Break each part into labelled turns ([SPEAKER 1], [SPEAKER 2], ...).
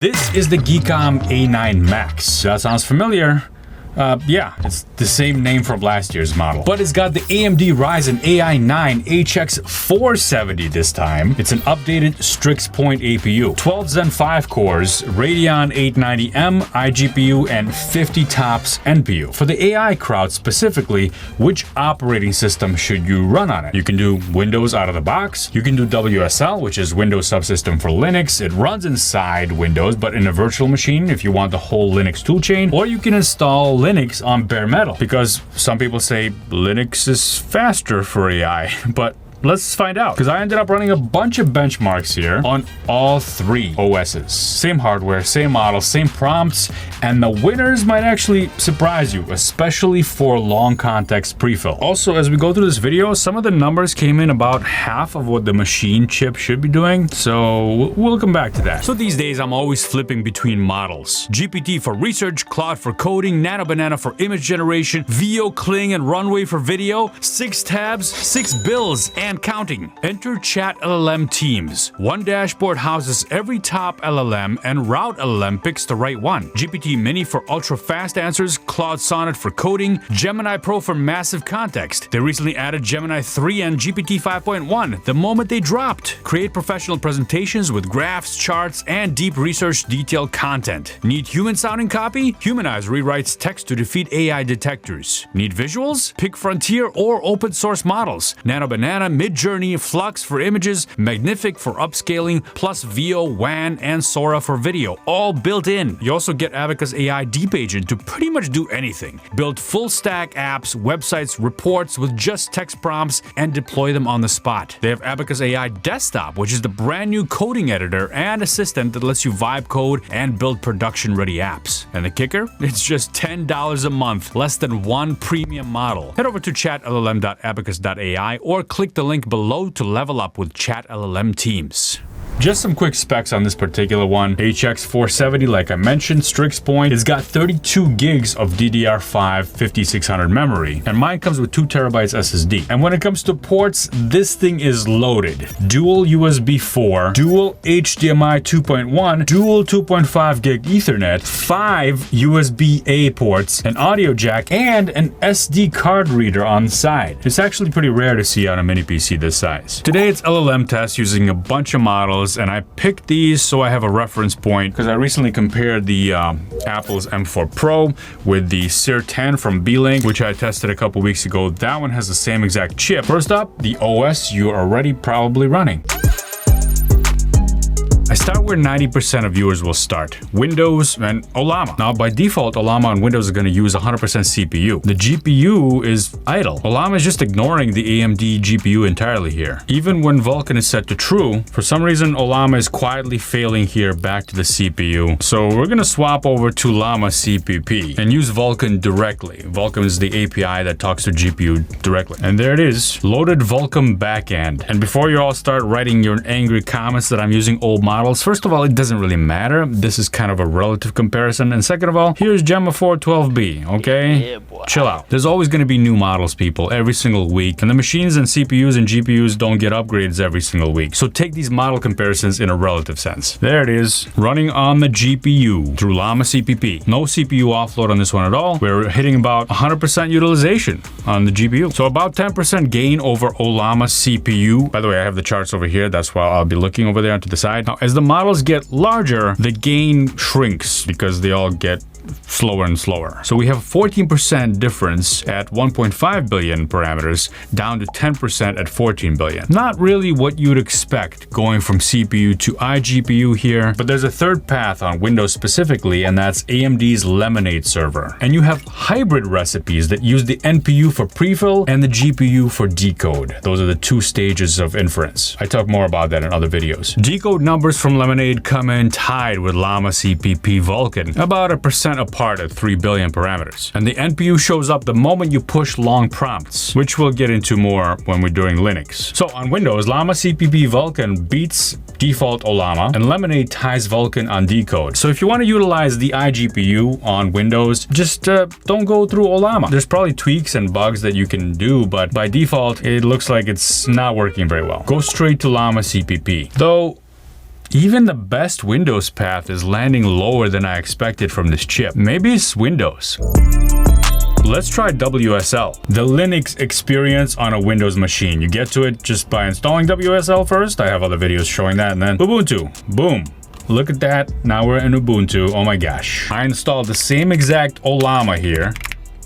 [SPEAKER 1] This is the Geekom A9 Max. That sounds familiar. Yeah, it's the same name from last year's model, but it's got the AMD Ryzen AI9 HX 470 this time. It's an updated Strix Point APU, 12 Zen 5 cores, Radeon 890M iGPU, and 50 TOPS NPU. For the AI crowd specifically, which operating system should you run on it? You can do Windows out of the box. You can do WSL, which is Windows subsystem for Linux. It runs inside Windows, but in a virtual machine if you want the whole Linux toolchain, or you can install Linux on bare metal, because some people say Linux is faster for AI, but let's find out, because I ended up running a bunch of benchmarks here on all three OSs. Same hardware, same model, same prompts, and the winners might actually surprise you, especially for long context prefill. Also, as we go through this video, some of the numbers came in about half of what the machine chip should be doing, so we'll come back to that. So these days, I'm always flipping between models. GPT for research, Claude for coding, Nano Banana for image generation, VO, Kling, and Runway for video, 6 tabs, 6 bills, and counting. Enter ChatLLM Teams. One dashboard houses every top LLM, and Route LLM picks the right one. GPT Mini for ultra-fast answers, Claude Sonnet for coding, Gemini Pro for massive context. They recently added Gemini 3 and GPT 5.1 the moment they dropped. Create professional presentations with graphs, charts, and deep research detailed content. Need human-sounding copy? Humanize rewrites text to defeat AI detectors. Need visuals? Pick Frontier or open source models. Nano Banana, Midjourney, Flux for images, Magnific for upscaling, plus VO, WAN, and Sora for video, all built in. You also get Abacus AI Deep Agent to pretty much do anything. Build full-stack apps, websites, reports with just text prompts, and deploy them on the spot. They have Abacus AI Desktop, which is the brand new coding editor and assistant that lets you vibe code and build production-ready apps. And the kicker? It's just $10 a month, less than one premium model. Head over to chatllm.abacus.ai or click the link below to level up with ChatLLM Teams. Just some quick specs on this particular one. HX 470, like I mentioned, Strix Point. It's got 32 gigs of DDR5 5600 memory, and mine comes with 2 terabytes SSD. And when it comes to ports, this thing is loaded. Dual USB 4, dual HDMI 2.1, dual 2.5 gig Ethernet, 5 USB-A ports, an audio jack, and an SD card reader on the side. It's actually pretty rare to see on a mini PC this size. Today it's LLM test using a bunch of models, and I picked these so I have a reference point because I recently compared the Apple's M4 Pro with the Seer 10 from Beeling, which I tested a couple weeks ago. That one has the same exact chip. First up, the OS you're already probably running. I start where 90% of viewers will start, Windows and Llama. Now, by default, Llama on Windows is going to use 100% CPU. The GPU is idle. Llama is just ignoring the AMD GPU entirely here. Even when Vulkan is set to true, for some reason, Llama is quietly failing here back to the CPU. So we're going to swap over to Llama CPP and use Vulkan directly. Vulkan is the API that talks to GPU directly. And there it is, loaded Vulkan backend. And before you all start writing your angry comments that I'm using old models, first of all, it doesn't really matter. This is kind of a relative comparison. And second of all, here's Gemma 412B, okay? Yeah, chill out. There's always going to be new models, people, every single week. And the machines and CPUs and GPUs don't get upgrades every single week. So take these model comparisons in a relative sense. There it is, running on the GPU through Llama CPP. No CPU offload on this one at all. We're hitting about 100% utilization on the GPU. So about 10% gain over Llama CPU. By the way, I have the charts over here. That's why I'll be looking over there onto the side. Now, as the models get larger, the gain shrinks because they all get slower and slower. So we have a 14% difference at 1.5 billion parameters down to 10% at 14 billion. Not really what you'd expect going from CPU to iGPU here, but there's a third path on Windows specifically, and that's AMD's Lemonade server. And you have hybrid recipes that use the NPU for prefill and the GPU for decode. Those are the 2 stages of inference. I talk more about that in other videos. Decode numbers from Lemonade come in tied with Llama CPP Vulkan, about 1% apart at 3 billion parameters. And the NPU shows up the moment you push long prompts, which we'll get into more when we're doing Linux. So on Windows, Llama CPP Vulkan beats default Llama, and Lemonade ties Vulkan on decode. So if you want to utilize the iGPU on Windows, just don't go through Llama. There's probably tweaks and bugs that you can do, but by default, it looks like it's not working very well. Go straight to Llama CPP. Though, Even the best Windows path is landing lower than I expected from this chip. Maybe it's Windows. Let's try WSL, the Linux experience on a Windows machine. You get to it just by installing WSL first. I have other videos showing that, and then Ubuntu, boom. Look at that, now we're in Ubuntu, oh my gosh. I installed the same exact llama here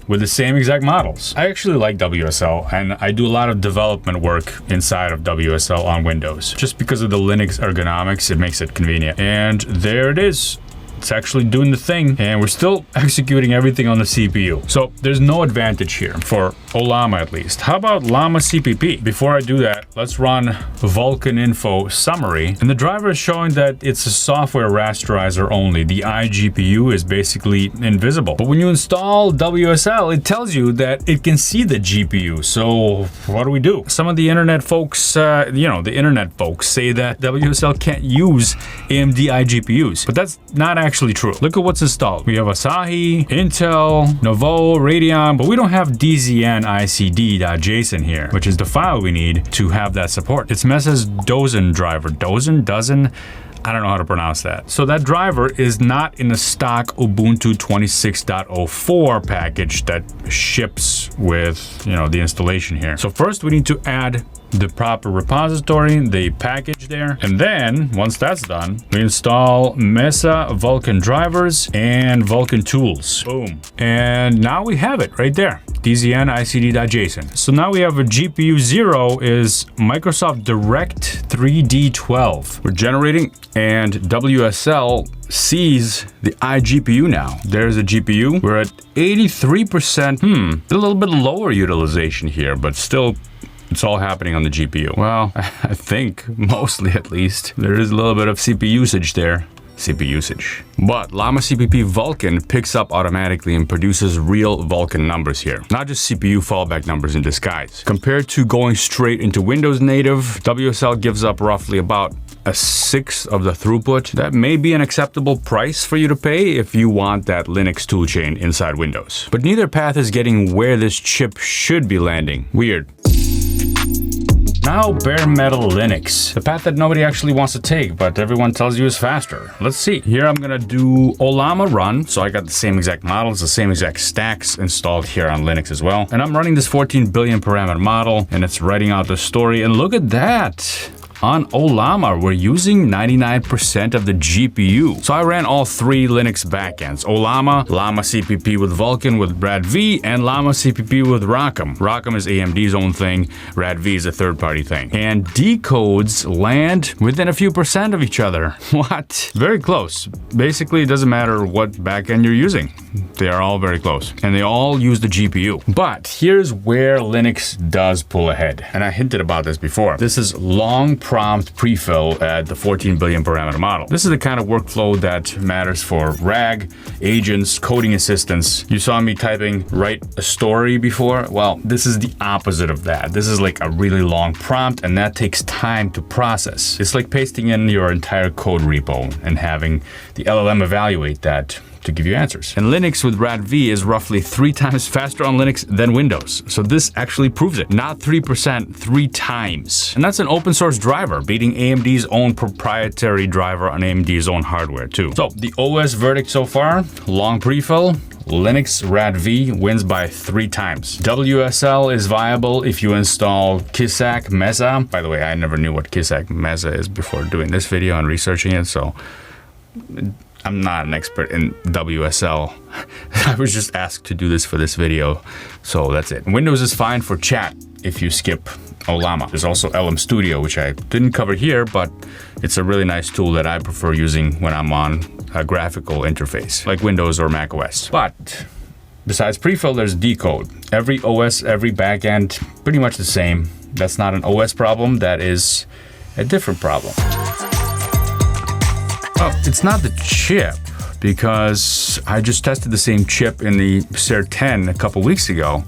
[SPEAKER 1] with the same exact models. I actually like WSL, and I do a lot of development work inside of WSL on Windows. Just because of the Linux ergonomics, it makes it convenient. And there it is. It's actually doing the thing, and we're still executing everything on the CPU. So there's no advantage here for llama at least. How about llama.cpp? Before I do that, let's run Vulkan info summary. And the driver is showing that it's a software rasterizer only. The iGPU is basically invisible. But when you install WSL, it tells you that it can see the GPU. So what do? Some of the internet folks, the internet folks say that WSL can't use AMD iGPUs, but that's not actually true. Look at what's installed. We have Asahi, Intel, Novo, Radeon, but we don't have dzn.icd.json here, which is the file we need to have that support. It's Mesa's Dozen driver. Dozen? I don't know how to pronounce that. So that driver is not in the stock Ubuntu 26.04 package that ships with, the installation here. So first we need to add the proper repository, the package there. And then once that's done, we install Mesa Vulkan drivers and Vulkan tools. Boom. And now we have it right there. dzn.icd.json. So now we have a GPU 0 is Microsoft Direct 3D12. We're generating, and WSL sees the iGPU now. There's a GPU. We're at 83%. A little bit lower utilization here, but still it's all happening on the GPU. Well, I think mostly at least. There is a little bit of CPU usage there. But llama.cpp Vulkan picks up automatically and produces real Vulkan numbers here, not just CPU fallback numbers in disguise. Compared to going straight into Windows native, WSL gives up roughly about a sixth of the throughput. That may be an acceptable price for you to pay if you want that Linux toolchain inside Windows. But neither path is getting where this chip should be landing. Weird. Now bare metal Linux, the path that nobody actually wants to take, but everyone tells you is faster. Let's see. Here I'm gonna do llama run, so I got the same exact models, the same exact stacks installed here on Linux as well. And I'm running this 14 billion parameter model, and it's writing out the story, and look at that. On llama, we're using 99% of the GPU. So I ran all three Linux backends: llama, llama.cpp with Vulkan with RADV, and llama.cpp with ROCm. ROCm is AMD's own thing, RADV is a third-party thing. And decodes land within a few percent of each other. What? Very close. Basically, it doesn't matter what backend you're using. They are all very close, and they all use the GPU. But here's where Linux does pull ahead, and I hinted about this before. This is long prompt prefill at the 14 billion parameter model. This is the kind of workflow that matters for RAG, agents, coding assistants. You saw me typing write a story before. Well, this is the opposite of that. This is like a really long prompt, and that takes time to process. It's like pasting in your entire code repo and having the LLM evaluate that to give you answers. And Linux with RADV is roughly 3 times faster on Linux than Windows. So this actually proves it. Not 3%, 3 times. And that's an open source driver, beating AMD's own proprietary driver on AMD's own hardware too. So the OS verdict so far, long prefill, Linux RADV wins by 3 times. WSL is viable if you install Kisak Mesa. By the way, I never knew what Kisak Mesa is before doing this video and researching it, so I'm not an expert in WSL. I was just asked to do this for this video, so that's it. Windows is fine for chat if you skip llama. There's also LM Studio, which I didn't cover here, but it's a really nice tool that I prefer using when I'm on a graphical interface, like Windows or Mac OS. But besides prefill, there's decode. Every OS, every backend, pretty much the same. That's not an OS problem, that is a different problem. Oh, it's not the chip, because I just tested the same chip in the Ser 10 a couple weeks ago,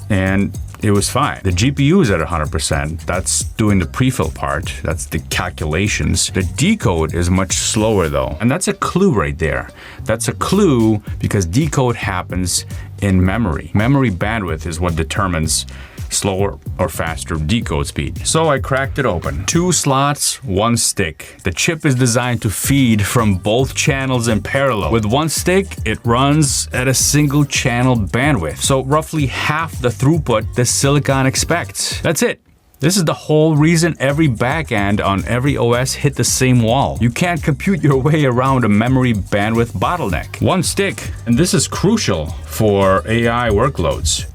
[SPEAKER 1] and it was fine. The GPU is at 100%. That's doing the prefill part. That's the calculations. The decode is much slower though, and that's a clue right there. That's a clue because decode happens in memory. Memory bandwidth is what determines slower or faster decode speed. So I cracked it open. 2 slots, 1 stick. The chip is designed to feed from both channels in parallel. With 1 stick, it runs at a single channel bandwidth, so roughly half the throughput the silicon expects. That's it. This is the whole reason every backend on every OS hit the same wall. You can't compute your way around a memory bandwidth bottleneck. 1 stick, and this is crucial for AI workloads.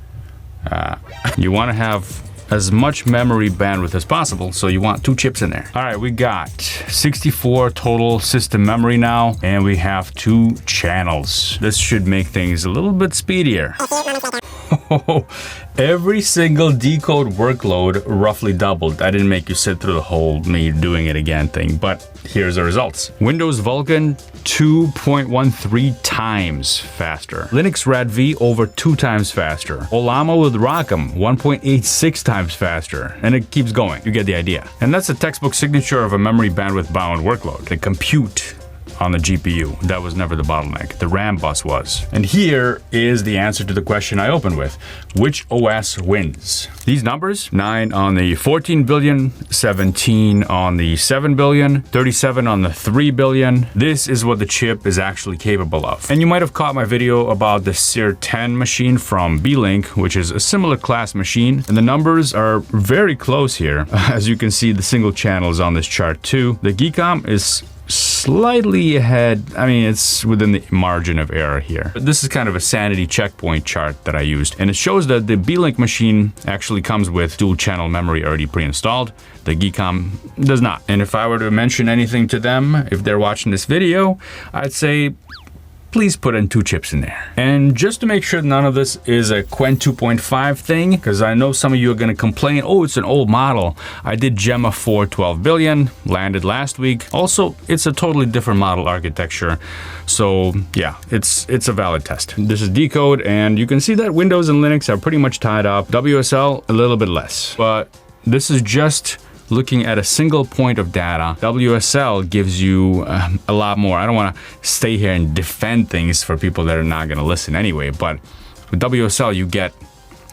[SPEAKER 1] You want to have as much memory bandwidth as possible, so you want 2 chips in there. All right, we got 64 total system memory now, and we have 2 channels. This should make things a little bit speedier. Every single decode workload roughly doubled. I didn't make you sit through the whole me doing it again thing, but here's the results. Windows Vulkan 2.13 times faster. Linux RADV over 2 times faster. Llama with ROCm 1.86 times faster. And it keeps going. You get the idea. And that's a textbook signature of a memory bandwidth bound workload. The compute on the GPU. That was never the bottleneck. The RAM bus was. And here is the answer to the question I opened with. Which OS wins? These numbers, 9 on the 14 billion, 17 on the 7 billion, 37 on the 3 billion. This is what the chip is actually capable of. And you might have caught my video about the Seer 10 machine from B-Link, which is a similar class machine. And the numbers are very close here. As you can see, the single channel is on this chart too. The Geekom is slightly ahead. I mean, it's within the margin of error here. But this is kind of a sanity checkpoint chart that I used. And it shows that the B-Link machine actually comes with dual channel memory already pre-installed. The Geekom does not. And if I were to mention anything to them, if they're watching this video, I'd say, please put in 2 chips in there. And just to make sure none of this is a Qwen 2.5 thing, because I know some of you are going to complain, oh, it's an old model. I did Gemma 4 12 billion, landed last week. Also, it's a totally different model architecture. So yeah, it's a valid test. This is decode, and you can see that Windows and Linux are pretty much tied up. WSL, a little bit less. But this is just looking at a single point of data. WSL gives you a lot more. I don't want to stay here and defend things for people that are not going to listen anyway, but with WSL, you get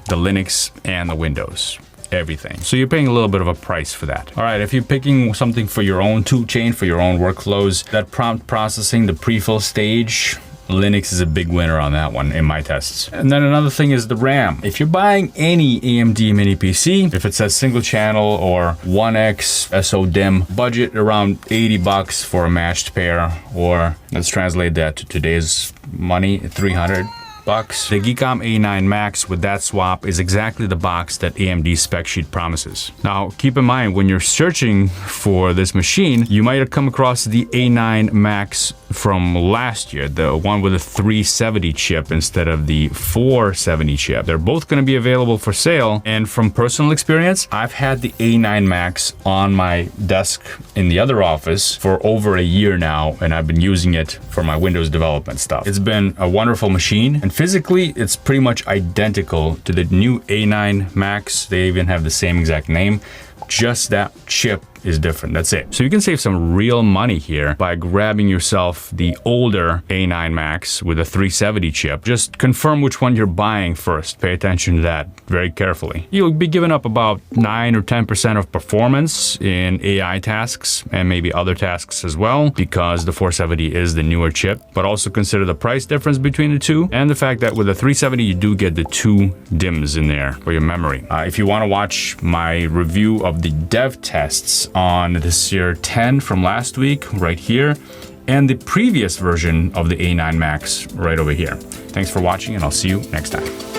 [SPEAKER 1] the Linux and the Windows, everything. So you're paying a little bit of a price for that. All right, if you're picking something for your own toolchain, for your own workflows, that prompt processing, the pre-fill stage, Linux is a big winner on that one in my tests. And then another thing is the RAM. If you're buying any AMD mini PC, if it says single channel or 1X SODIMM, budget around $80 for a matched pair, or let's translate that to today's money, 300 bucks. The Geekom A9 Max with that swap is exactly the box that AMD spec sheet promises. Now, keep in mind, when you're searching for this machine, you might have come across the A9 Max from last year, the one with a 370 chip instead of the 470 chip. They're both going to be available for sale. And from personal experience, I've had the A9 Max on my desk in the other office for over a year now, and I've been using it for my Windows development stuff. It's been a wonderful machine, and physically, it's pretty much identical to the new A9 Max. They even have the same exact name. Just that chip is different. That's it. So you can save some real money here by grabbing yourself the older A9 Max with a 370 chip. Just confirm which one you're buying first. Pay attention to that very carefully. You'll be giving up about 9 or 10% of performance in AI tasks and maybe other tasks as well, because the 470 is the newer chip. But also consider the price difference between the two and the fact that with the 370 you do get the 2 DIMMs in there for your memory. If you want to watch my review of the dev tests on the Seer 10 from last week, right here, and the previous version of the A9 Max right over here. Thanks for watching, and I'll see you next time.